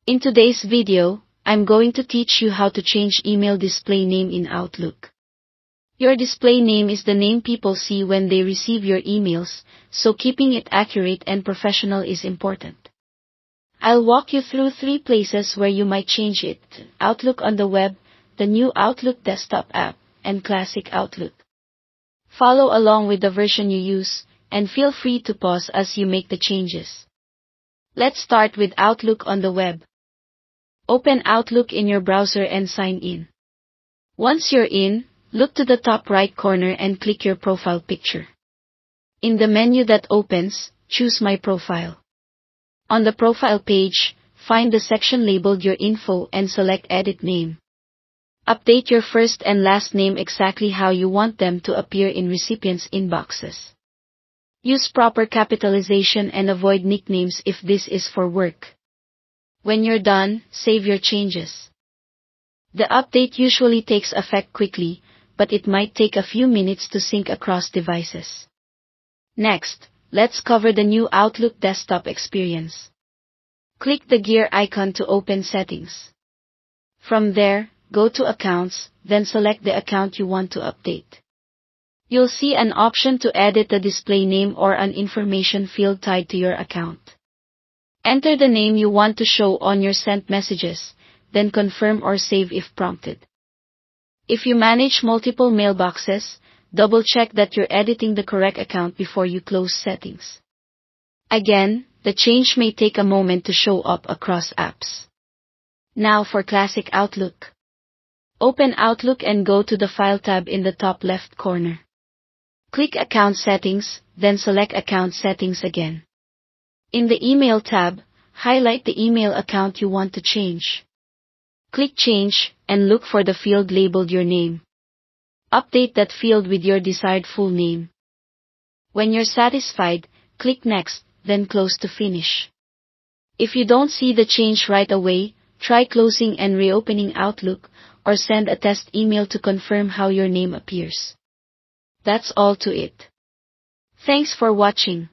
In today's video, I'm going to teach you how to change email display name in Outlook. Your display name is the name people see when they receive your emails, so keeping it accurate and professional is important. I'll walk you through 3 places where you might change it: Outlook on the web, the new Outlook desktop app, and Classic Outlook. Follow along with the version you use, and feel free to pause as you make the changes. Let's start with Outlook on the web. Open Outlook in your browser and sign in. Once you're in, look to the top right corner and click your profile picture. In the menu that opens, choose My Profile. On the profile page, find the section labeled Your Info and select Edit Name. Update your first and last name exactly how you want them to appear in recipients' inboxes. Use proper capitalization and avoid nicknames if this is for work. When you're done, save your changes. The update usually takes effect quickly, but it might take a few minutes to sync across devices. Next, let's cover the new Outlook desktop experience. Click the gear icon to open Settings. From there, go to Accounts, then select the account you want to update. You'll see an option to edit the display name or an information field tied to your account. Enter the name you want to show on your sent messages, then confirm or save if prompted. If you manage multiple mailboxes, double-check that you're editing the correct account before you close Settings. Again, the change may take a moment to show up across apps. Now for Classic Outlook. Open Outlook and go to the File tab in the top left corner. Click Account Settings, then select Account Settings again. In the Email tab, highlight the email account you want to change. Click Change, and look for the field labeled Your Name. Update that field with your desired full name. When you're satisfied, click Next, then Close to finish. If you don't see the change right away, try closing and reopening Outlook, or send a test email to confirm how your name appears. That's all to it. Thanks for watching.